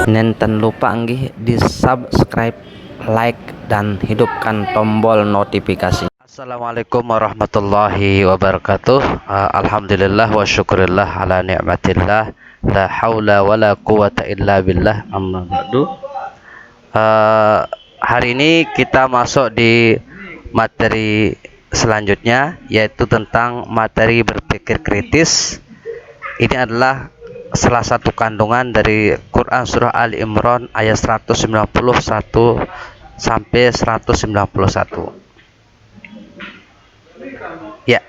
Nenten lupa nggih di subscribe, like, dan hidupkan tombol notifikasi. Assalamualaikum warahmatullahi wabarakatuh. Alhamdulillah wa syukurillah ala ni'matillah, la haula wa la quwata illa billah, amma ba'du. Hari ini kita masuk di materi selanjutnya, yaitu tentang materi berpikir kritis. Ini adalah salah satu kandungan dari Quran Surah Ali Imran ayat 191 sampai 191. Ya,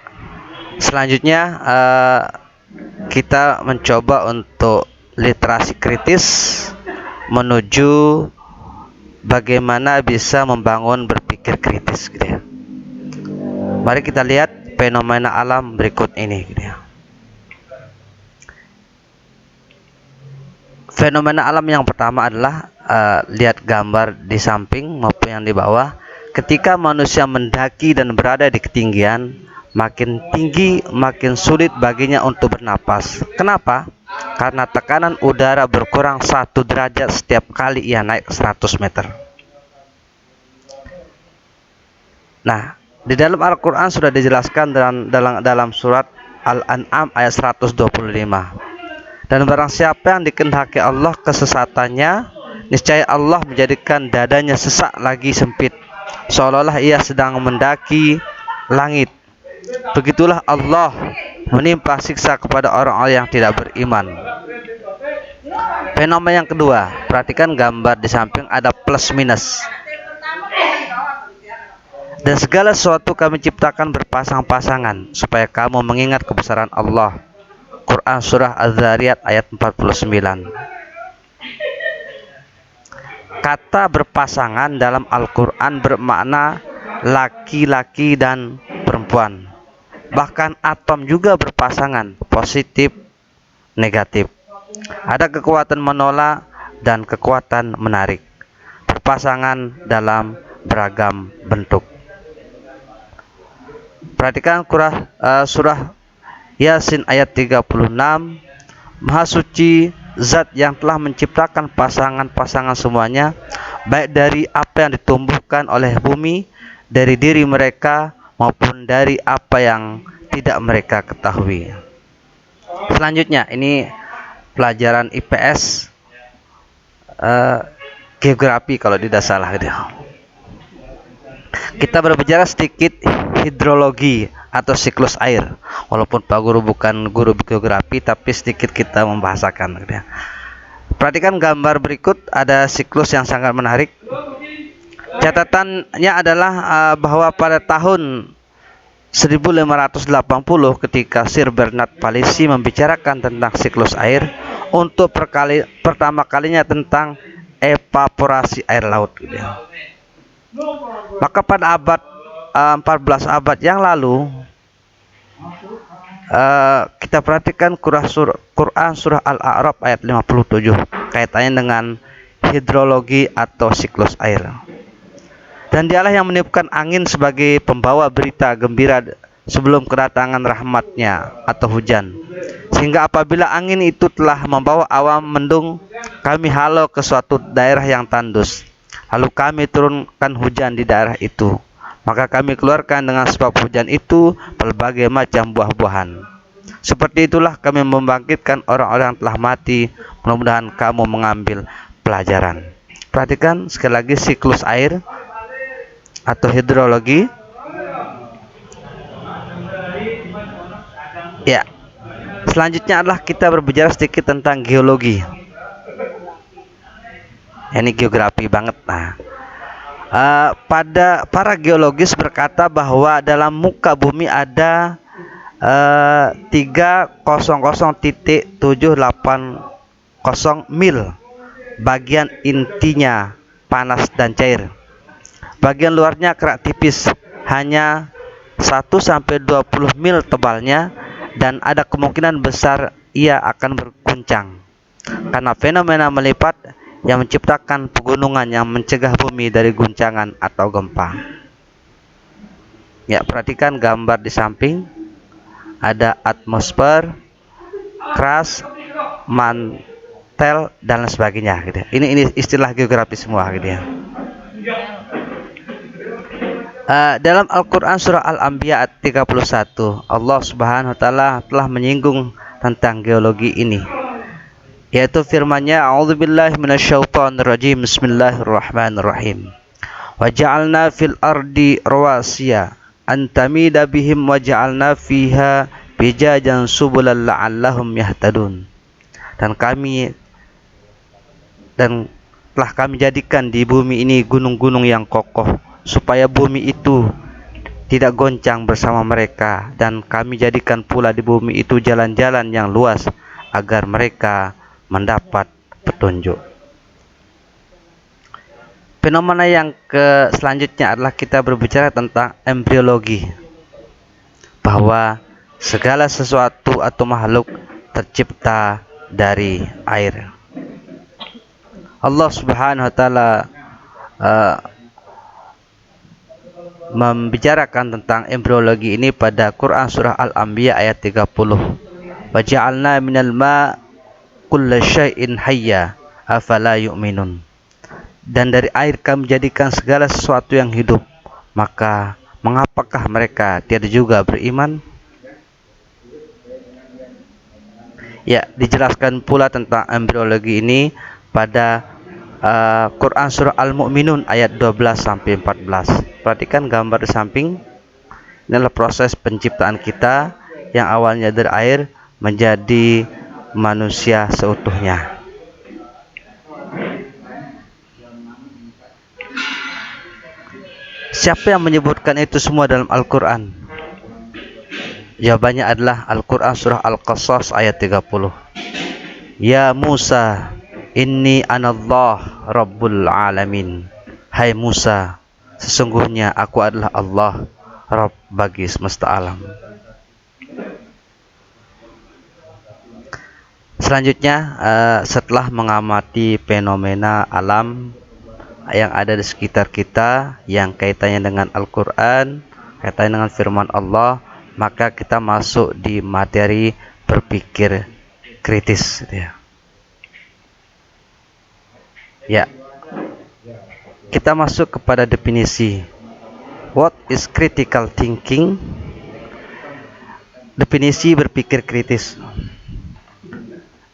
selanjutnya kita mencoba untuk literasi kritis menuju bagaimana bisa membangun berpikir kritis, gitu ya. Mari kita lihat fenomena alam berikut ini, gitu ya. Fenomena alam yang pertama adalah lihat gambar di samping maupun yang di bawah. Ketika manusia mendaki dan berada di ketinggian, makin tinggi makin sulit baginya untuk bernapas. Kenapa? Karena tekanan udara berkurang 1 derajat setiap kali ia naik 100 meter. Nah, di dalam Al-Quran sudah dijelaskan dalam surat Al-An'am ayat 125. Dan barang siapa yang dikehendaki Allah kesesatannya, niscaya Allah menjadikan dadanya sesak lagi sempit, seolah-olah ia sedang mendaki langit. Begitulah Allah menimpa siksa kepada orang-orang yang tidak beriman. Fenomena yang kedua, perhatikan gambar di samping ada plus minus. Dan segala sesuatu kami ciptakan berpasang-pasangan, supaya kamu mengingat kebesaran Allah. Quran Surah Az-Zariyat ayat 49. Kata berpasangan dalam Al-Quran bermakna laki-laki dan perempuan. Bahkan atom juga berpasangan, positif, negatif. Ada kekuatan menolak dan kekuatan menarik, berpasangan dalam beragam bentuk. Perhatikan surah Yasin ayat 36. Maha suci zat yang telah menciptakan pasangan-pasangan semuanya, baik dari apa yang ditumbuhkan oleh bumi, dari diri mereka, maupun dari apa yang tidak mereka ketahui. Selanjutnya, ini pelajaran IPS, geografi kalau tidak salah. Kita berbicara sedikit hidrologi atau siklus air. Walaupun Pak Guru bukan guru geografi, tapi sedikit kita membahasakan. Perhatikan gambar berikut, ada siklus yang sangat menarik. Catatannya adalah bahwa pada tahun 1580 ketika Sir Bernard Palissy membicarakan tentang siklus air untuk pertama kalinya tentang evaporasi air laut. Maka pada abad 14 abad yang lalu, kita perhatikan Quran Surah Al-A'raf ayat 57, kaitannya dengan hidrologi atau siklus air. Dan dialah yang meniupkan angin sebagai pembawa berita gembira sebelum kedatangan rahmatnya atau hujan, sehingga apabila angin itu telah membawa awan mendung, kami halau ke suatu daerah yang tandus, lalu kami turunkan hujan di daerah itu. Maka kami keluarkan dengan sebab hujan itu berbagai macam buah-buahan. Seperti itulah kami membangkitkan orang-orang yang telah mati. Mudah-mudahan kamu mengambil pelajaran. Perhatikan sekali lagi siklus air atau hidrologi. Ya. Selanjutnya adalah kita berbicara sedikit tentang geologi. Ini geografi banget. Pada para geologis berkata bahwa dalam muka bumi ada 300.780 mil bagian intinya panas dan cair. Bagian luarnya kerak tipis, hanya 1-20 mil tebalnya, dan ada kemungkinan besar ia akan berguncang karena fenomena melipat yang menciptakan pegunungan yang mencegah bumi dari guncangan atau gempa. Ya, perhatikan gambar di samping. Ada atmosfer, keras, mantel dan lain sebagainya gitu. Ini istilah geografis semua gitu ya. Dalam Al-Quran surah Al-Anbiya ayat 31, Allah Subhanahu wa taala telah menyinggung tentang geologi ini, yaitu firman-Nya, a'udzubillahi minasyaitonirrajim, bismillahirrahmanirrahim, wa ja'alna fil ardi rawasiya an tamida bihim wa ja'alna fiha fijajan subulan la'allahum yahtadun. Dan telah kami jadikan di bumi ini gunung-gunung yang kokoh supaya bumi itu tidak goncang bersama mereka, dan kami jadikan pula di bumi itu jalan-jalan yang luas agar mereka mendapat petunjuk. Fenomena yang selanjutnya adalah kita berbicara tentang embriologi, bahwa segala sesuatu atau makhluk tercipta dari air. Allah Subhanahu wa taala membicarakan tentang embriologi ini pada Quran surah Al-Anbiya ayat 30. Wa ja'alna minal ma' kulla syai'in hayya afala yu'minun. Dan dari air kami jadikan segala sesuatu yang hidup, maka mengapakah mereka tiada juga beriman? Ya, dijelaskan pula tentang embriologi ini pada Quran surah Al-Mu'minun ayat 12 sampai 14. Perhatikan gambar di samping. Inilah proses penciptaan kita yang awalnya dari air menjadi manusia seutuhnya. Siapa yang menyebutkan itu semua dalam Al-Quran? Jawabannya adalah Al-Quran surah Al-Qasas ayat 30. Ya Musa, inni anallah rabbul alamin. Hai Musa, sesungguhnya aku adalah Allah, Rabb bagi semesta alam. Selanjutnya, setelah mengamati fenomena alam yang ada di sekitar kita, yang kaitannya dengan Al-Quran, kaitannya dengan firman Allah, maka kita masuk di materi berpikir kritis. Ya, kita masuk kepada definisi. What is critical thinking? Definisi berpikir kritis,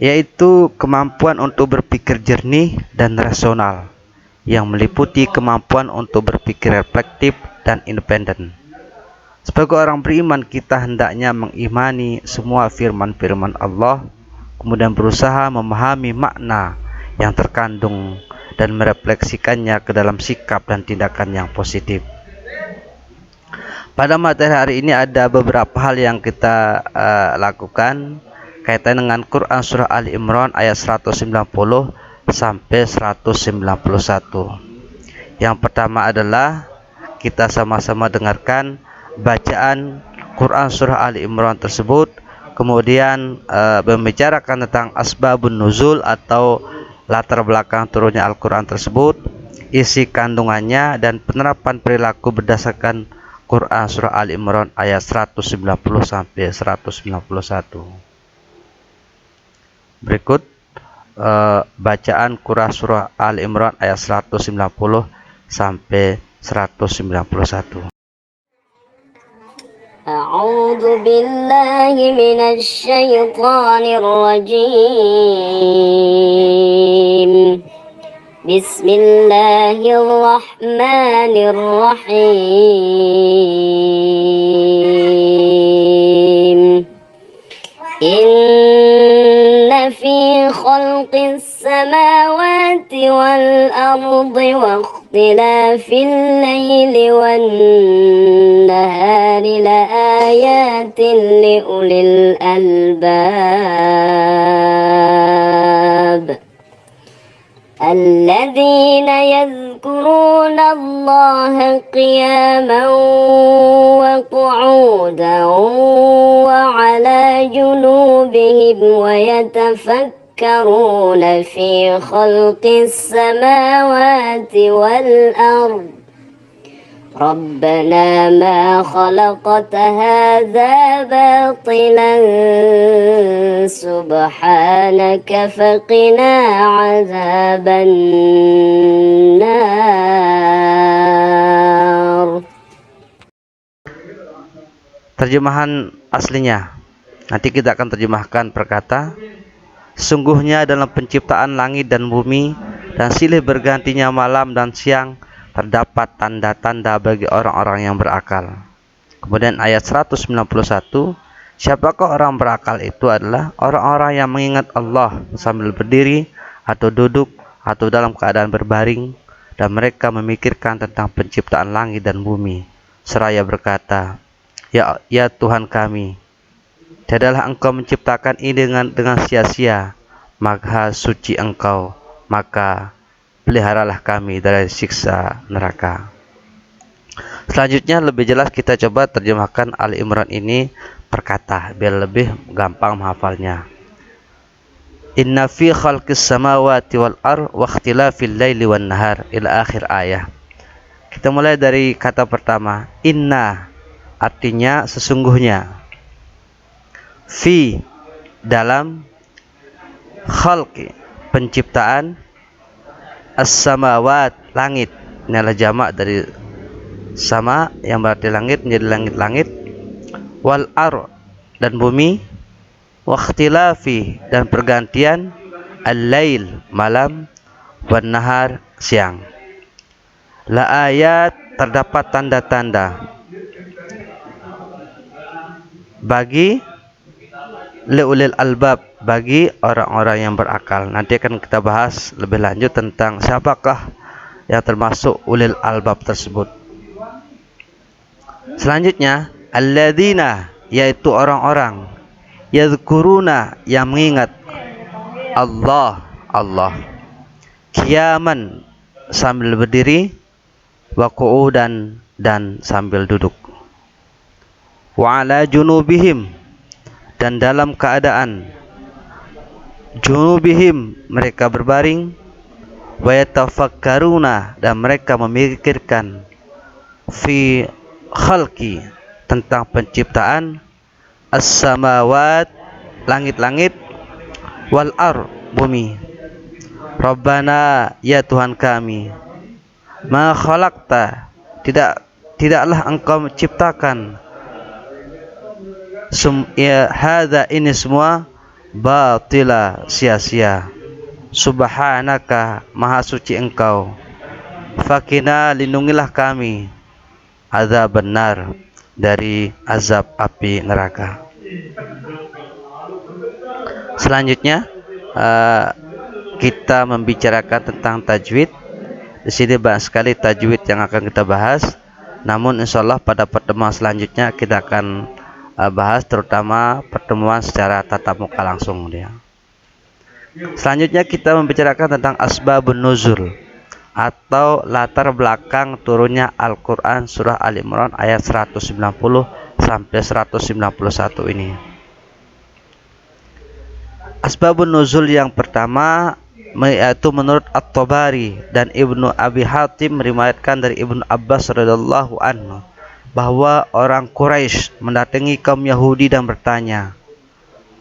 yaitu kemampuan untuk berpikir jernih dan rasional, yang meliputi kemampuan untuk berpikir reflektif dan independen. Sebagai orang beriman, kita hendaknya mengimani semua firman-firman Allah, kemudian berusaha memahami makna yang terkandung dan merefleksikannya ke dalam sikap dan tindakan yang positif. Pada materi hari ini ada beberapa hal yang kita lakukan kaitan dengan Quran surah Ali Imran ayat 190 sampai 191. Yang pertama adalah kita sama-sama dengarkan bacaan Quran surah Ali Imran tersebut, kemudian membicarakan tentang asbabun nuzul atau latar belakang turunnya Al-Quran tersebut, isi kandungannya, dan penerapan perilaku berdasarkan Quran surah Ali Imran ayat 190 sampai 191. Berikut bacaan Quran surah Ali Imran ayat 190 sampai 191. أعوذ بالله من الشيطان الرجيم. بسم الله الرحمن الرحيم. إن في خلق السماوات والأرض واختلاف الليل والنهار لآيات لأولي الألباب الذين يذكرون الله قياما وقعودا وعلى جنوبهم ويتفكرون في خلق السماوات والأرض ربنا ما خلقت هذا باطلا سبحانك فقنا عذاب النار. Terjemahan aslinya. Nanti kita akan terjemahkan per kata. Sungguhnya dalam penciptaan langit dan bumi dan silih bergantinya malam dan siang terdapat tanda-tanda bagi orang-orang yang berakal. Kemudian ayat 191, siapakah orang berakal? Itu adalah orang-orang yang mengingat Allah sambil berdiri atau duduk atau dalam keadaan berbaring, dan mereka memikirkan tentang penciptaan langit dan bumi seraya berkata, Ya Tuhan kami, tiadalah Engkau menciptakan ini dengan sia-sia, Maha suci Engkau, maka peliharalah kami dari siksa neraka. Selanjutnya lebih jelas kita coba terjemahkan Ali Imran ini per kata biar lebih gampang menghafalnya. Inna fi khalqis samawati wal ar wa ikhtilafil laili wan nahar ila akhir ayat. Kita mulai dari kata pertama, inna, artinya sesungguhnya. Fi, dalam. Khalqi, penciptaan. As-samawat, langit. Ini adalah jamak dari sama yang berarti langit menjadi langit-langit. Wal ar, dan bumi. Wa ikhtilafi, dan pergantian. Al-lail, malam. Wan nahar, siang. La ayat, terdapat tanda-tanda bagi liulil albab, bagi orang-orang yang berakal. Nanti akan kita bahas lebih lanjut tentang siapakah yang termasuk ulil albab tersebut. Selanjutnya, alladzina, yaitu orang-orang yadhkuruna, yang mengingat Allah, qiyaman, sambil berdiri, wa qu'udan, dan sambil duduk, wa ala junubihim, dan dalam keadaan junubihim, mereka berbaring, wa yatafakkaruna, dan mereka memikirkan, fi khalqi, tentang penciptaan, as-samawat, langit-langit, wal ar, bumi. Rabbana, ya Tuhan kami, ma khalaqta, tidaklah Engkau menciptakan, hadza, ini semua, batila, sia-sia, subhanaka, maha suci Engkau, fakina, lindungilah kami, azab benar, dari azab api neraka. Selanjutnya kita membicarakan tentang tajwid. Di sini banyak sekali tajwid yang akan kita bahas. Namun insyaallah pada pertemuan selanjutnya kita akan bahas terutama pertemuan secara tatap muka langsung dia. Selanjutnya kita membicarakan tentang asbabun nuzul atau latar belakang turunnya Al-Qur'an surah Al-Imran ayat 190 sampai 191 ini. Asbabun nuzul yang pertama yaitu menurut At-Tabari dan Ibnu Abi Hatim meriwayatkan dari Ibnu Abbas radhiyallahu anhu bahwa orang Quraisy mendatangi kaum Yahudi dan bertanya,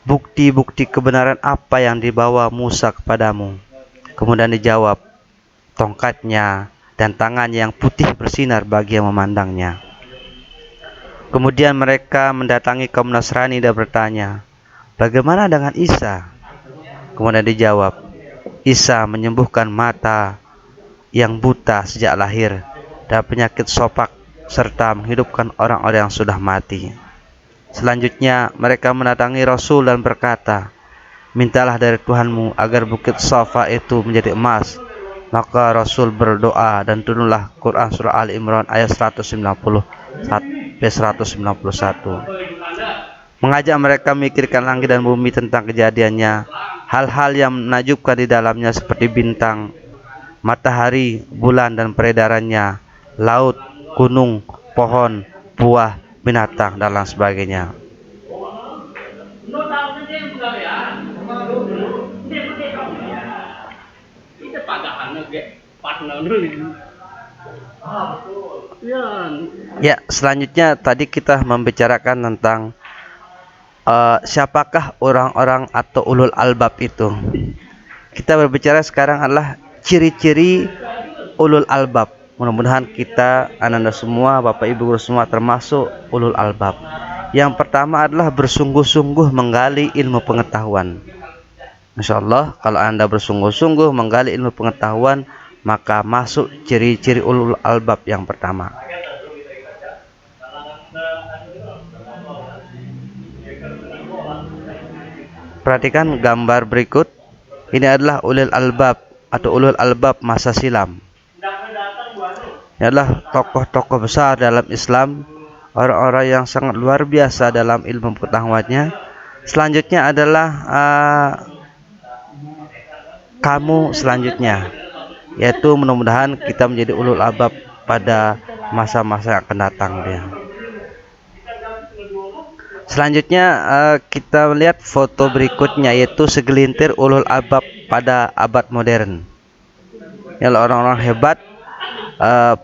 bukti-bukti kebenaran apa yang dibawa Musa kepadamu? Kemudian dijawab, tongkatnya dan tangannya yang putih bersinar bagi yang memandangnya. Kemudian mereka mendatangi kaum Nasrani dan bertanya, bagaimana dengan Isa? Kemudian dijawab, Isa menyembuhkan mata yang buta sejak lahir dan penyakit sopak serta menghidupkan orang-orang yang sudah mati. Selanjutnya mereka mendatangi Rasul dan berkata, mintalah dari Tuhanmu agar bukit Safa itu menjadi emas. Maka Rasul berdoa dan turunlah Quran surah Ali Imran ayat 190 sampai 191. Mengajak mereka memikirkan langit dan bumi tentang kejadiannya, hal-hal yang menakjubkan di dalamnya seperti bintang, matahari, bulan dan peredarannya, laut, gunung, pohon, buah, binatang dan lain sebagainya. Ya, selanjutnya tadi kita membicarakan tentang siapakah orang-orang atau ulul albab itu. Kita berbicara sekarang adalah ciri-ciri ulul albab. Mudah-mudahan kita, anda semua, bapak ibu guru semua termasuk ulul albab. Yang pertama adalah bersungguh-sungguh menggali ilmu pengetahuan. Insya Allah, kalau anda bersungguh-sungguh menggali ilmu pengetahuan, maka masuk ciri-ciri ulul albab yang pertama. Perhatikan gambar berikut. Ini adalah ulul albab atau ulul albab masa silam. Ini adalah tokoh-tokoh besar dalam Islam, orang-orang yang sangat luar biasa dalam ilmu pengetahuannya. Selanjutnya adalah kamu selanjutnya, yaitu mudah-mudahan kita menjadi ulul albab pada masa-masa yang akan datang dia. Selanjutnya kita melihat foto berikutnya, yaitu segelintir ulul albab pada abad modern. Yang orang-orang hebat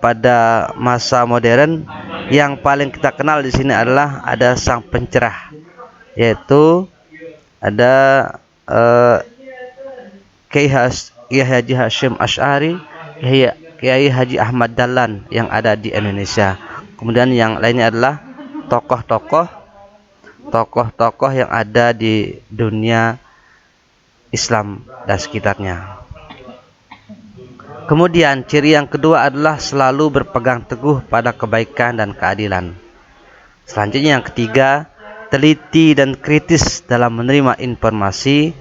pada masa modern. Yang paling kita kenal di sini adalah ada sang pencerah, yaitu ada Kiai Haji Hashim Asy'ari, Kiai Haji Ahmad Dahlan yang ada di Indonesia. Kemudian yang lainnya adalah tokoh-tokoh yang ada di dunia Islam dan sekitarnya. Kemudian ciri yang kedua adalah selalu berpegang teguh pada kebaikan dan keadilan. Selanjutnya yang ketiga, teliti dan kritis dalam menerima informasi,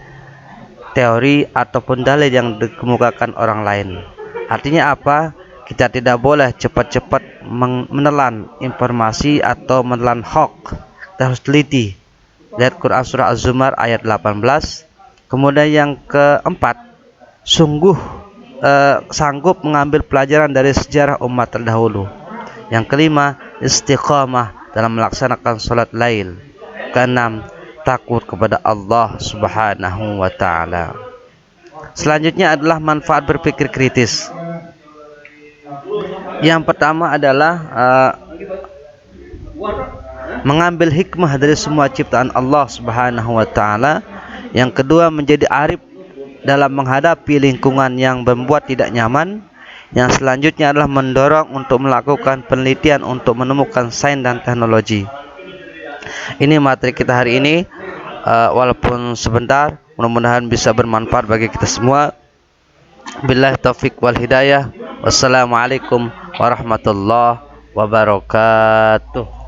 teori ataupun dalil yang dikemukakan orang lain. Artinya apa? Kita tidak boleh cepat-cepat menelan informasi atau menelan hoax. Kita harus teliti. Lihat Quran surah Az-Zumar ayat 18. Kemudian yang keempat, sungguh sanggup mengambil pelajaran dari sejarah umat terdahulu. Yang kelima, istiqamah dalam melaksanakan salat lail. Keenam, takut kepada Allah Subhanahu wa taala. Selanjutnya adalah manfaat berpikir kritis. Yang pertama adalah mengambil hikmah dari semua ciptaan Allah Subhanahu wa taala. Yang kedua, menjadi arif dalam menghadapi lingkungan yang membuat tidak nyaman. Yang selanjutnya adalah mendorong untuk melakukan penelitian untuk menemukan sains dan teknologi. Ini materi kita hari ini, walaupun sebentar, mudah-mudahan bisa bermanfaat bagi kita semua. Billahi taufik wal hidayah. Wassalamualaikum warahmatullahi wabarakatuh.